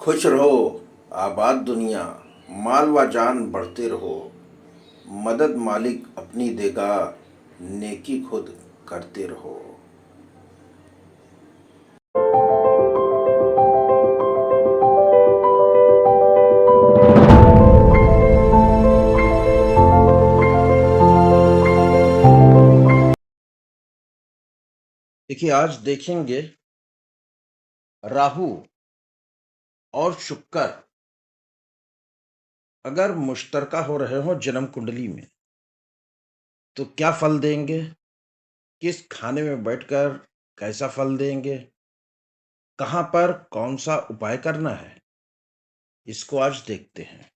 खुश रहो, आबाद दुनिया, माल व जान बढ़ते रहो। मदद मालिक अपनी देगा, नेकी खुद करते रहो। देखिए, आज देखेंगे राहु और शुक्र अगर मुश्तरका हो रहे हो जन्म कुंडली में, तो क्या फल देंगे, किस खाने में बैठकर कैसा फल देंगे, कहाँ पर कौन सा उपाय करना है, इसको आज देखते हैं।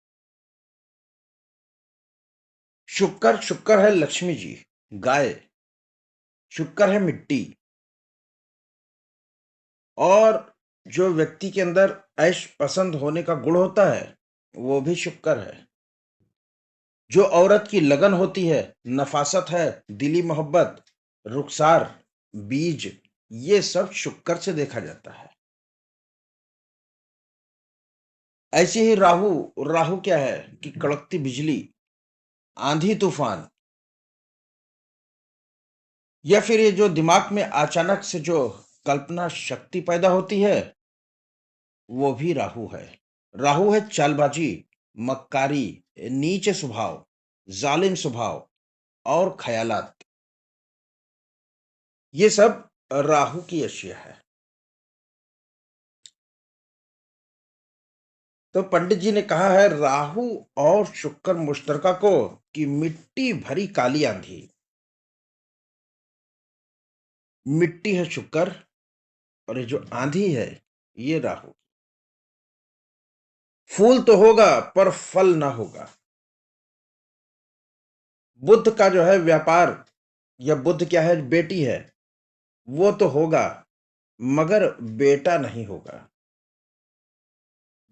शुक्र शुक्र है लक्ष्मी जी, गाय। शुक्र है मिट्टी। और जो व्यक्ति के अंदर ऐश पसंद होने का गुण होता है, वो भी शुक्र है। जो औरत की लगन होती है, नफासत है, दिली मोहब्बत, रुखसार, बीज, ये सब शुक्र से देखा जाता है। ऐसे ही राहु, राहु क्या है कि कड़कती बिजली, आंधी तूफान, या फिर ये जो दिमाग में अचानक से जो कल्पना शक्ति पैदा होती है, वो भी राहु है। राहु है चालबाजी, मक्कारी, नीच स्वभाव, जालिम स्वभाव और ख्यालात। ये सब राहु की अशिया है। तो पंडित जी ने कहा है राहु और शुक्र मुश्तरका को कि मिट्टी भरी काली आंधी। मिट्टी है शुक्र और ये जो आंधी है, ये राहु। फूल तो होगा पर फल ना होगा। बुद्ध का जो है व्यापार, या बुद्ध क्या है, बेटी है, वो तो होगा मगर बेटा नहीं होगा।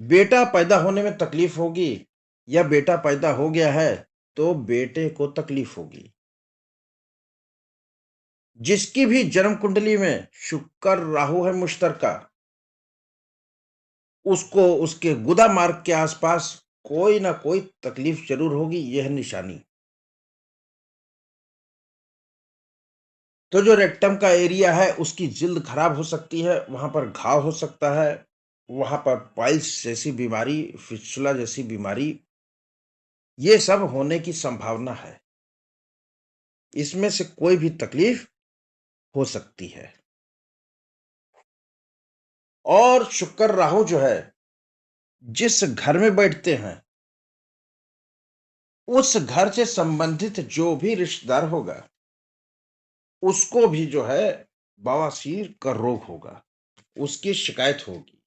बेटा पैदा होने में तकलीफ होगी, या बेटा पैदा हो गया है तो बेटे को तकलीफ होगी। जिसकी भी जन्म कुंडली में शुक्र राहु है मुश्तरका, उसको उसके गुदा मार्ग के आसपास कोई ना कोई तकलीफ जरूर होगी, यह निशानी। तो जो रेक्टम का एरिया है, उसकी जिल्द खराब हो सकती है, वहां पर घाव हो सकता है, वहां पर पाइल्स जैसी बीमारी, फिस्टुला जैसी बीमारी, ये सब होने की संभावना है। इसमें से कोई भी तकलीफ हो सकती है। और शुक्र राहु जो है, जिस घर में बैठते हैं, उस घर से संबंधित जो भी रिश्तेदार होगा, उसको भी जो है बवासीर का रोग होगा, उसकी शिकायत होगी।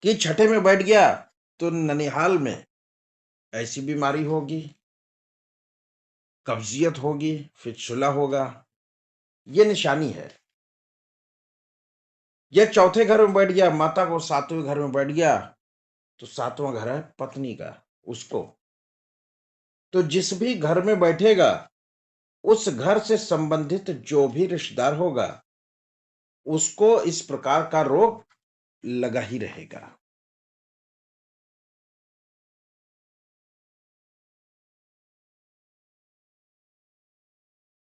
कि छठे में बैठ गया तो ननिहाल में ऐसी बीमारी होगी, कब्जियत होगी, फिस्टुला होगा, ये निशानी है। या चौथे घर में बैठ गया, माता को सातवें घर में बैठ गया, तो सातवां घर है पत्नी का, उसको। तो जिस भी घर में बैठेगा, उस घर से संबंधित जो भी रिश्तेदार होगा, उसको इस प्रकार का रोग लगा ही रहेगा।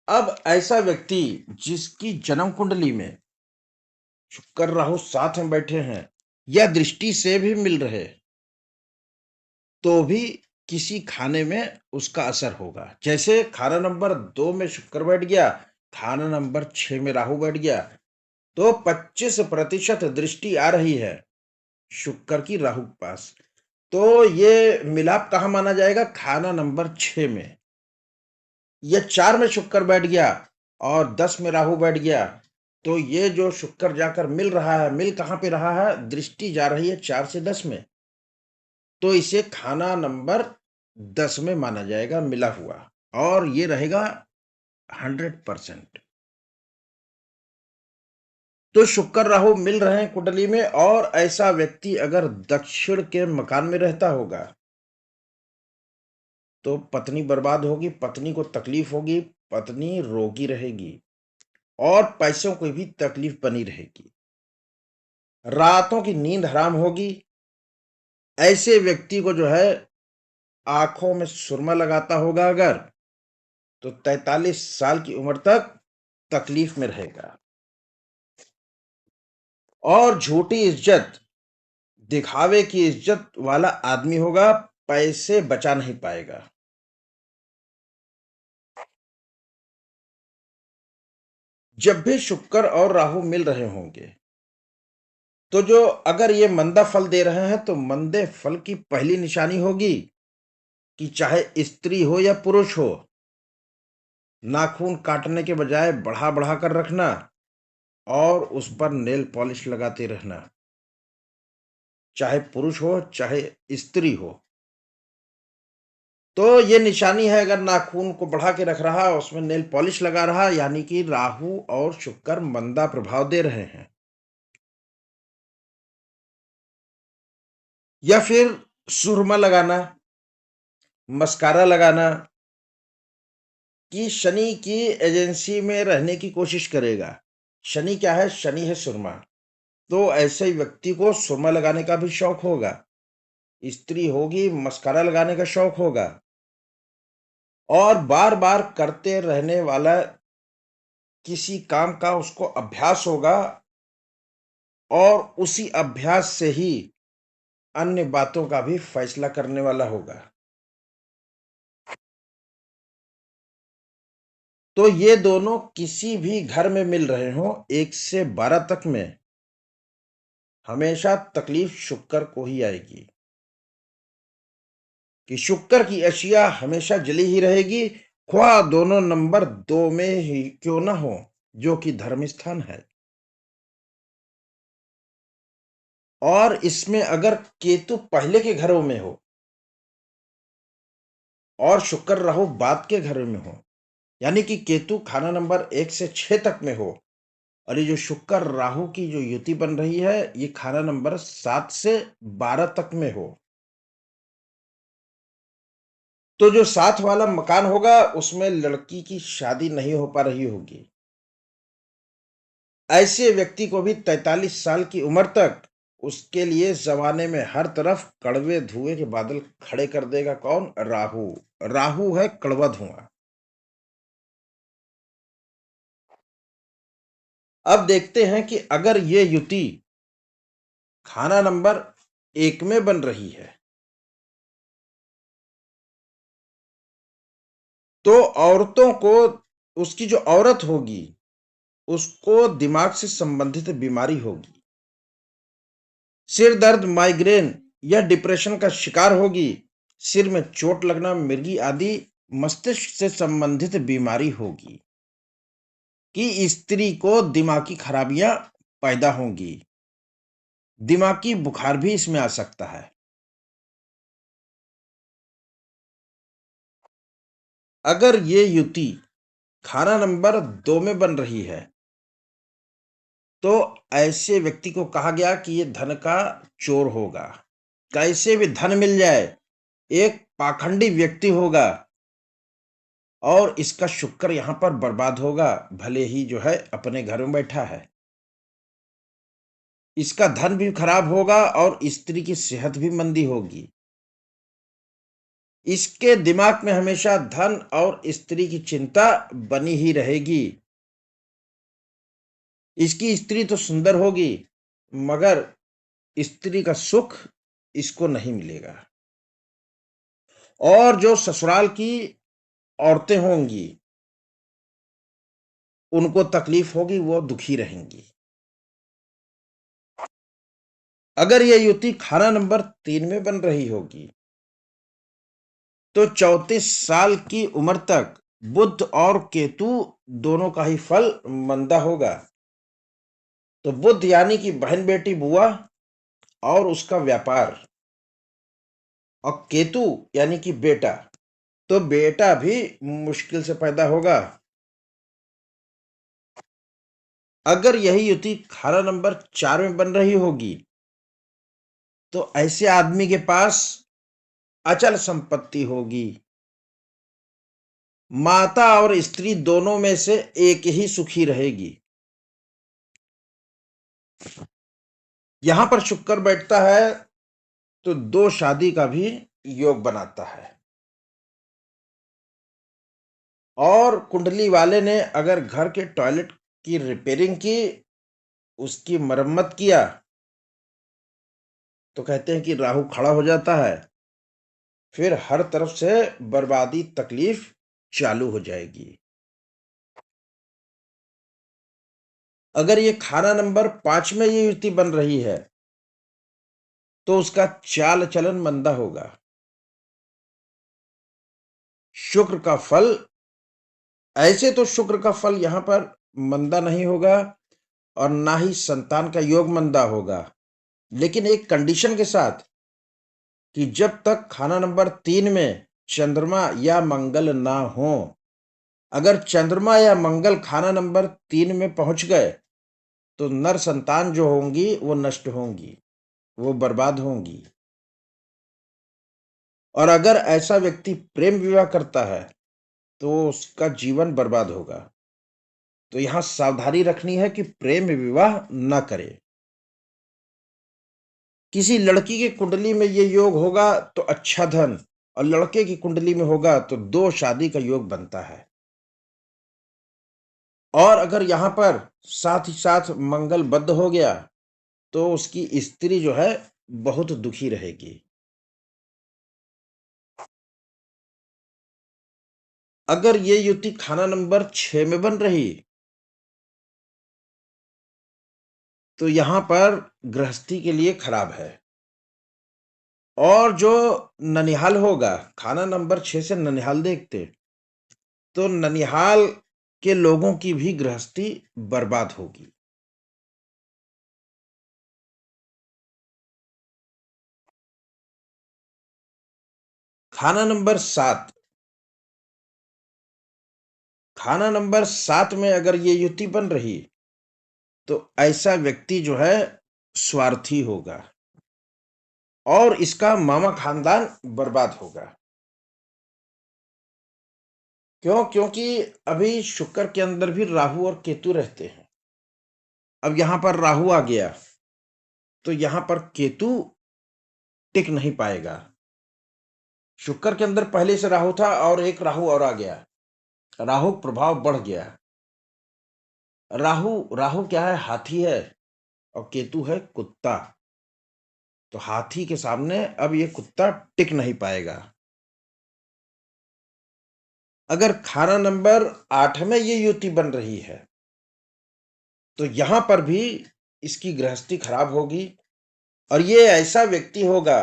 अब ऐसा व्यक्ति जिसकी जन्म कुंडली में शुक्र राहु साथ में बैठे हैं, या दृष्टि से भी मिल रहे, तो भी किसी खाने में उसका असर होगा। जैसे खाना नंबर 2 में शुक्र बैठ गया, खाना नंबर 6 में राहु बैठ गया, तो 25% दृष्टि आ रही है शुक्र की राहु के पास। तो ये मिलाप कहाँ माना जाएगा? खाना नंबर 6 में। या 4 में शुक्र बैठ गया और 10 में राहु बैठ गया, तो ये जो शुक्र जाकर मिल रहा है, मिल कहाँ पे रहा है? दृष्टि जा रही है 4 से 10 में, तो इसे खाना नंबर 10 में माना जाएगा मिला हुआ, और ये रहेगा 100%। तो शुक्र राहु मिल रहे हैं कुंडली में, और ऐसा व्यक्ति अगर दक्षिण के मकान में रहता होगा, तो पत्नी बर्बाद होगी, पत्नी को तकलीफ होगी, पत्नी रोगी रहेगी, और पैसों की भी तकलीफ बनी रहेगी। रातों की नींद हराम होगी। ऐसे व्यक्ति को जो है आंखों में सुरमा लगाता होगा अगर, तो 43 साल की उम्र तक तकलीफ में रहेगा। और झूठी इज्जत, दिखावे की इज्जत वाला आदमी होगा, पैसे बचा नहीं पाएगा। जब भी शुक्र और राहु मिल रहे होंगे, तो जो अगर ये मंदा फल दे रहे हैं, तो मंदे फल की पहली निशानी होगी कि चाहे स्त्री हो या पुरुष हो, नाखून काटने के बजाय बढ़ा-बढ़ा कर रखना और उस पर नेल पॉलिश लगाते रहना। चाहे पुरुष हो, चाहे स्त्री हो। तो ये निशानी है, अगर नाखून को बढ़ा के रख रहा है, उसमें नेल पॉलिश लगा रहा है, यानी कि राहु और शुक्र मंदा प्रभाव दे रहे हैं। या फिर सुरमा लगाना, मस्कारा लगाना, कि शनि की एजेंसी में रहने की कोशिश करेगा। शनि क्या है? शनि है सुरमा। तो ऐसे व्यक्ति को सुरमा लगाने का भी शौक होगा। स्त्री होगी, मस्कारा लगाने का शौक होगा। और बार-बार करते रहने वाला किसी काम का उसको अभ्यास होगा और उसी अभ्यास से ही अन्य बातों का भी फैसला करने वाला होगा। तो ये दोनों किसी भी घर में मिल रहे हों 1 से 12 तक में, हमेशा तकलीफ शुक्र को ही आएगी। कि शुक्र की अशिया हमेशा जली ही रहेगी, ख्वाह दोनों नंबर 2 में ही क्यों ना हो, जो कि धर्म स्थान है। और इसमें अगर केतु पहले के घरों में हो और शुक्र राहु बाद के घरों में हो, यानी कि केतु खाना नंबर 1 से 6 तक में हो, और ये जो शुक्र राहु की जो युति बन रही है, ये खाना नंबर 7 से 12 तक में हो, तो जो साथ वाला मकान होगा उसमें लड़की की शादी नहीं हो पा रही होगी। ऐसे व्यक्ति को भी 43 साल की उम्र तक उसके लिए जमाने में हर तरफ कड़वे धुएं के बादल खड़े कर देगा। कौन? राहु। राहु है कड़वा धुआं। अब देखते हैं कि अगर ये युति खाना नंबर 1 में बन रही है, तो औरतों को, उसकी जो औरत होगी, उसको दिमाग से संबंधित बीमारी होगी। सिर दर्द, माइग्रेन या डिप्रेशन का शिकार होगी। सिर में चोट लगना, मिर्गी आदि मस्तिष्क से संबंधित बीमारी होगी। कि स्त्री को दिमागी खराबियां पैदा होंगी। दिमागी बुखार भी इसमें आ सकता है। अगर ये युति खाना नंबर 2 में बन रही है, तो ऐसे व्यक्ति को कहा गया कि ये धन का चोर होगा। कैसे भी धन मिल जाए, एक पाखंडी व्यक्ति होगा और इसका शुक्र यहाँ पर बर्बाद होगा, भले ही जो है अपने घर में बैठा है। इसका धन भी खराब होगा और स्त्री की सेहत भी मंदी होगी। इसके दिमाग में हमेशा धन और स्त्री की चिंता बनी ही रहेगी। इसकी स्त्री तो सुंदर होगी, मगर स्त्री का सुख इसको नहीं मिलेगा। और जो ससुराल की औरतें होंगी, उनको तकलीफ होगी, वो दुखी रहेंगी। अगर ये युति खाना नंबर 3 में बन रही होगी, तो 34 साल की उम्र तक बुध और केतु दोनों का ही फल मंदा होगा। तो बुध यानी कि बहन, बेटी, बुआ और उसका व्यापार, और केतु यानी कि बेटा, तो बेटा भी मुश्किल से पैदा होगा। अगर यही युति खाना नंबर 4 में बन रही होगी, तो ऐसे आदमी के पास अचल संपत्ति होगी। माता और स्त्री दोनों में से एक ही सुखी रहेगी। यहां पर शुक्र बैठता है तो दो शादी का भी योग बनाता है। और कुंडली वाले ने अगर घर के टॉयलेट की रिपेयरिंग की, उसकी मरम्मत किया, तो कहते हैं कि राहु खड़ा हो जाता है। फिर हर तरफ से बर्बादी, तकलीफ चालू हो जाएगी। अगर ये खाना नंबर 5 में ये युति बन रही है, तो उसका चाल चलन मंदा होगा। शुक्र का फल, ऐसे तो शुक्र का फल यहां पर मंदा नहीं होगा और ना ही संतान का योग मंदा होगा, लेकिन एक कंडीशन के साथ कि जब तक खाना नंबर 3 में चंद्रमा या मंगल ना हो। अगर चंद्रमा या मंगल खाना नंबर 3 में पहुंच गए, तो नर संतान जो होंगी वो नष्ट होंगी, वो बर्बाद होंगी। और अगर ऐसा व्यक्ति प्रेम विवाह करता है, तो उसका जीवन बर्बाद होगा। तो यहां सावधानी रखनी है कि प्रेम विवाह न करे। किसी लड़की की कुंडली में ये योग होगा तो अच्छा धन, और लड़के की कुंडली में होगा तो दो शादी का योग बनता है। और अगर यहां पर साथ ही साथ मंगल बद्ध हो गया, तो उसकी स्त्री जो है बहुत दुखी रहेगी। अगर ये युति खाना नंबर 6 में बन रही, तो यहां पर गृहस्थी के लिए खराब है। और जो ननिहाल होगा, खाना नंबर 6 से ननिहाल देखते, तो ननिहाल के लोगों की भी गृहस्थी बर्बाद होगी। खाना नंबर 7, खाना नंबर 7 में अगर ये युति बन रही, तो ऐसा व्यक्ति जो है स्वार्थी होगा और इसका मामा खानदान बर्बाद होगा। क्यों? क्योंकि अभी शुक्र के अंदर भी राहु और केतु रहते हैं। अब यहां पर राहु आ गया, तो यहां पर केतु टिक नहीं पाएगा। शुक्र के अंदर पहले से राहु था और एक राहु और आ गया, राहु प्रभाव बढ़ गया। राहु राहु क्या है? हाथी है और केतु है कुत्ता। तो हाथी के सामने अब ये कुत्ता टिक नहीं पाएगा। अगर खाना नंबर 8 में ये युति बन रही है, तो यहां पर भी इसकी गृहस्थी खराब होगी और ये ऐसा व्यक्ति होगा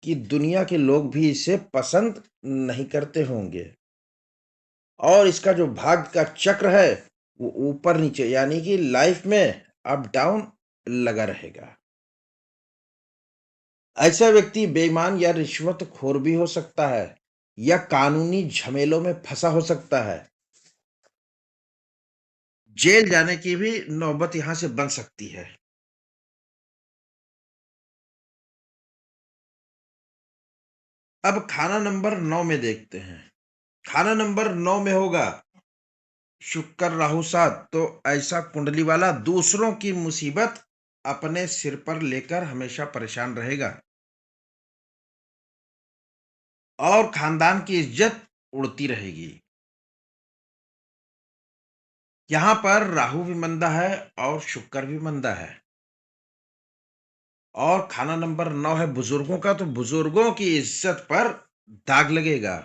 कि दुनिया के लोग भी इसे पसंद नहीं करते होंगे। और इसका जो भाग्य का चक्र है, वो ऊपर नीचे यानी कि लाइफ में अप डाउन लगा रहेगा। ऐसा व्यक्ति बेईमान या रिश्वतखोर भी हो सकता है या कानूनी झमेलों में फंसा हो सकता है। जेल जाने की भी नौबत यहां से बन सकती है। अब खाना नंबर 9 में देखते हैं। खाना नंबर 9 में होगा शुक्र राहु साथ, तो ऐसा कुंडली वाला दूसरों की मुसीबत अपने सिर पर लेकर हमेशा परेशान रहेगा और खानदान की इज्जत उड़ती रहेगी। यहां पर राहु भी मंदा है और शुक्र भी मंदा है। और खाना नंबर 9 है बुजुर्गों का, तो बुजुर्गों की इज्जत पर दाग लगेगा।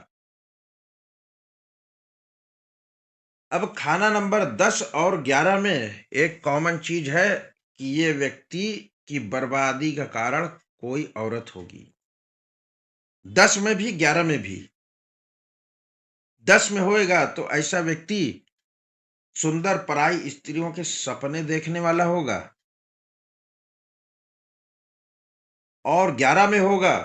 अब खाना नंबर 10 और 11 में एक कॉमन चीज है कि ये व्यक्ति की बर्बादी का कारण कोई औरत होगी। 10 में भी 11 में भी। 10 में होएगा तो ऐसा व्यक्ति सुंदर पराई स्त्रियों के सपने देखने वाला होगा। और 11 में होगा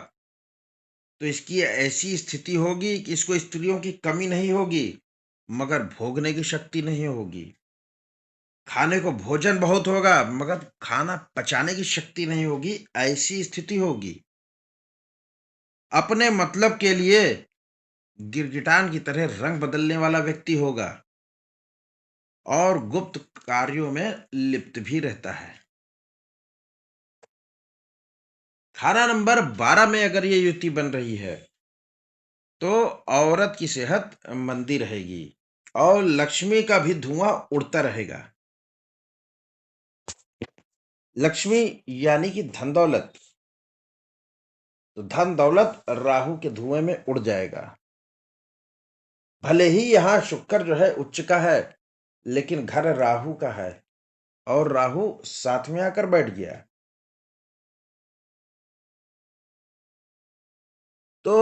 तो इसकी ऐसी स्थिति होगी कि इसको स्त्रियों की कमी नहीं होगी, मगर भोगने की शक्ति नहीं होगी। खाने को भोजन बहुत होगा मगर खाना पचाने की शक्ति नहीं होगी, ऐसी स्थिति होगी। अपने मतलब के लिए गिरगिटान की तरह रंग बदलने वाला व्यक्ति होगा और गुप्त कार्यों में लिप्त भी रहता है। खाना नंबर 12 में अगर ये युति बन रही है, तो औरत की सेहत मंदी रहेगी और लक्ष्मी का भी धुआं उड़ता रहेगा। लक्ष्मी यानी कि धन दौलत, तो धन दौलत राहु के धुएं में उड़ जाएगा। भले ही यहाँ शुक्र जो है उच्च का है, लेकिन घर राहु का है और राहु साथ में आकर बैठ गया। तो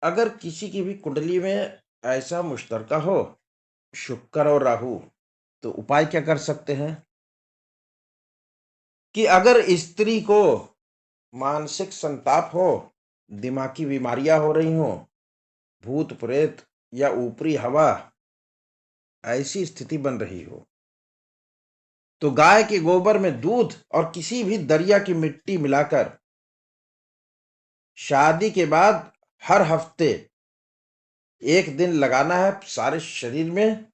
अगर किसी की भी कुंडली में ऐसा मुश्तरका हो, शुक्र और राहु, तो उपाय क्या कर सकते हैं कि अगर स्त्री को मानसिक संताप हो, दिमागी बीमारियां हो रही हो, भूत प्रेत या ऊपरी हवा ऐसी स्थिति बन रही हो, तो गाय के गोबर में दूध और किसी भी दरिया की मिट्टी मिलाकर शादी के बाद हर हफ्ते एक दिन लगाना है सारे शरीर में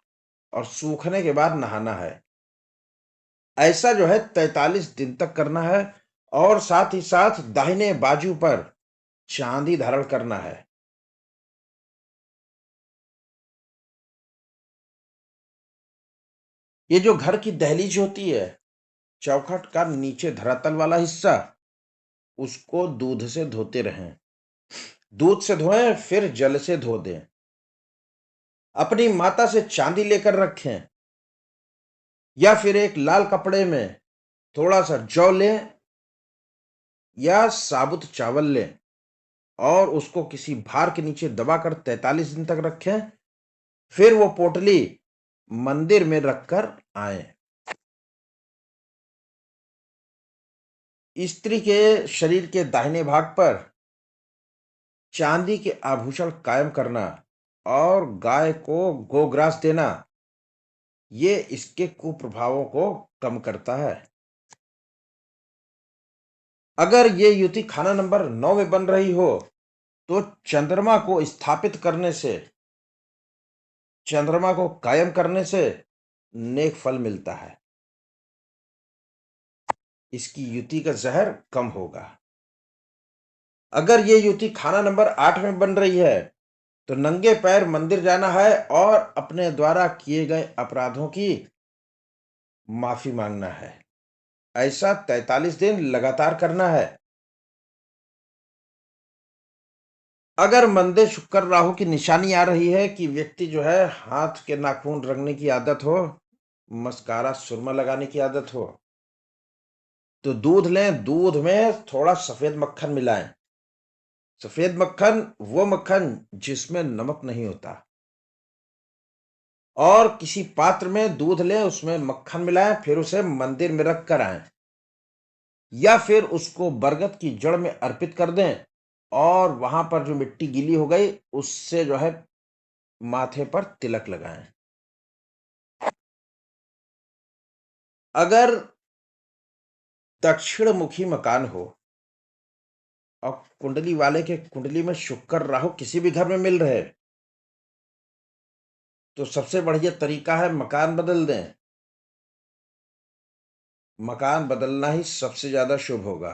और सूखने के बाद नहाना है। ऐसा जो है 43 दिन तक करना है और साथ ही साथ दाहिने बाजू पर चांदी धारण करना है। ये जो घर की दहलीज होती है, चौखट का नीचे धरातल वाला हिस्सा, उसको दूध से धोते रहें। दूध से धोएं फिर जल से धो दें। अपनी माता से चांदी लेकर रखें या फिर एक लाल कपड़े में थोड़ा सा जौ लें या साबुत चावल लें और उसको किसी भार के नीचे दबाकर 43 दिन तक रखें। फिर वो पोटली मंदिर में रखकर आए। स्त्री के शरीर के दाहिने भाग पर चांदी के आभूषण कायम करना और गाय को गोग्रास देना, ये इसके कुप्रभावों को कम करता है। अगर ये युति खाना नंबर 9 में बन रही हो, तो चंद्रमा को स्थापित करने से, चंद्रमा को कायम करने से नेक फल मिलता है। इसकी युति का जहर कम होगा। अगर ये युति खाना नंबर 8 में बन रही है, तो नंगे पैर मंदिर जाना है और अपने द्वारा किए गए अपराधों की माफी मांगना है। ऐसा 43 दिन लगातार करना है। अगर मंदे शुक्र राहु की निशानी आ रही है कि व्यक्ति जो है हाथ के नाखून रंगने की आदत हो, मस्कारा सुरमा लगाने की आदत हो, तो दूध लें, दूध में थोड़ा सफेद मक्खन मिलाएं। सफेद मक्खन वो मक्खन जिसमें नमक नहीं होता। और किसी पात्र में दूध लें, उसमें मक्खन मिलाएं, फिर उसे मंदिर में रख कर आए या फिर उसको बरगद की जड़ में अर्पित कर दें और वहां पर जो मिट्टी गीली हो गई उससे जो है माथे पर तिलक लगाएं। अगर दक्षिण मुखी मकान हो और कुंडली वाले के कुंडली में शुक्र राहु किसी भी घर में मिल रहे, तो सबसे बढ़िया तरीका है मकान बदल दें। मकान बदलना ही सबसे ज्यादा शुभ होगा।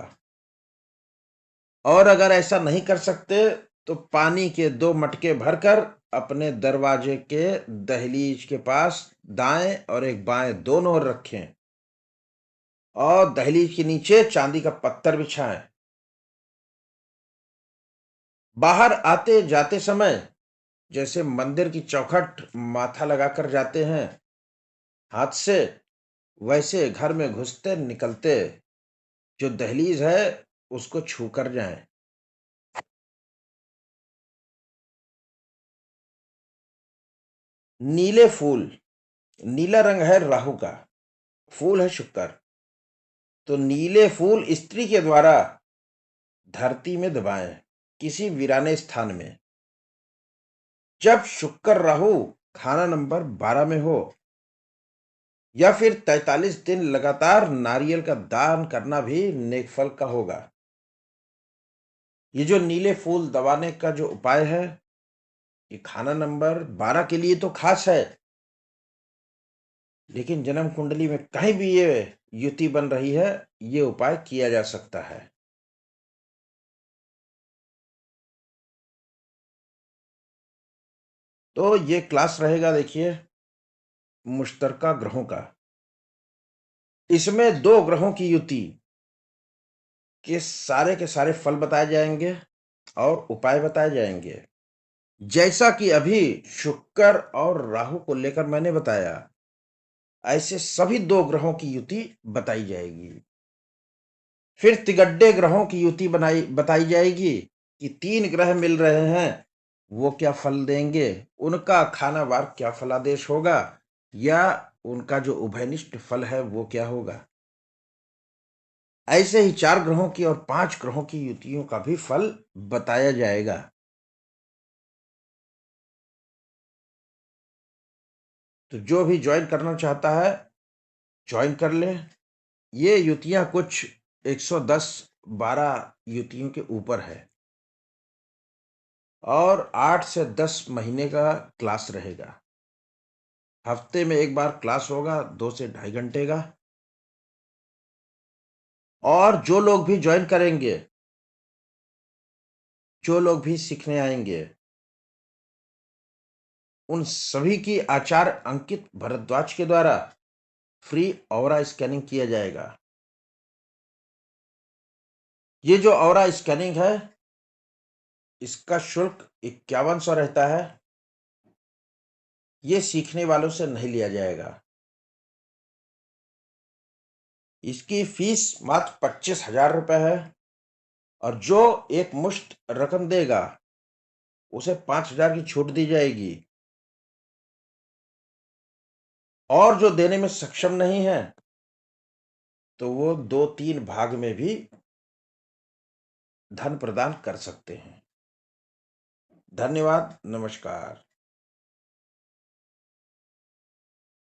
और अगर ऐसा नहीं कर सकते, तो पानी के 2 मटके भरकर अपने दरवाजे के दहलीज के पास दाएं और एक बाएं दोनों ओर रखें और दहलीज के नीचे चांदी का पत्थर बिछाएं। बाहर आते जाते समय जैसे मंदिर की चौखट माथा लगाकर जाते हैं हाथ से, वैसे घर में घुसते निकलते जो दहलीज है उसको छू कर जाएं। नीले फूल, नीला रंग है राहु का, फूल है शुक्र, तो नीले फूल स्त्री के द्वारा धरती में दबाएं किसी वीराने स्थान में। जब शुक्र राहु खाना नंबर 12 में हो या फिर 43 दिन लगातार नारियल का दान करना भी नेक फल का होगा। ये जो नीले फूल दबाने का जो उपाय है, ये खाना नंबर 12 के लिए तो खास है, लेकिन जन्म कुंडली में कहीं भी ये युति बन रही है, ये उपाय किया जा सकता है। तो ये क्लास रहेगा देखिए मुश्तरका ग्रहों का। इसमें 2 ग्रहों की युति के सारे फल बताए जाएँगे और उपाय बताए जाएँगे। जैसा कि अभी शुक्र और राहु को लेकर मैंने बताया, ऐसे सभी 2 ग्रहों की युति बताई जाएगी। फिर तिगड्डे ग्रहों की युति बताई जाएगी कि 3 ग्रह मिल रहे हैं, वो क्या फल देंगे, उनका खानावार क्या फलादेश होगा या उनका जो उभयनिष्ठ फल है वो क्या होगा। ऐसे ही 4 ग्रहों की और 5 ग्रहों की युतियों का भी फल बताया जाएगा। तो जो भी जॉइन करना चाहता है, जॉइन कर ले। ये युतियाँ कुछ 110-12 युतियों के ऊपर है और 8 से 10 महीने का क्लास रहेगा। हफ्ते में 1 बार क्लास होगा 2 से ढाई घंटे का। और जो लोग भी जॉइन करेंगे, जो लोग भी सीखने आएँगे, उन सभी की आचार्य अंकित भारद्वाज के द्वारा फ्री ऑरा स्कैनिंग किया जाएगा। ये जो ऑरा स्कैनिंग है, इसका शुल्क 5100 रहता है। ये सीखने वालों से नहीं लिया जाएगा। इसकी फीस मात्र 25,000 रुपए है और जो एक मुश्त रकम देगा, उसे 5,000 की छूट दी जाएगी। और जो देने में सक्षम नहीं है, तो वो 2-3 भाग में भी धन प्रदान कर सकते हैं। धन्यवाद, नमस्कार।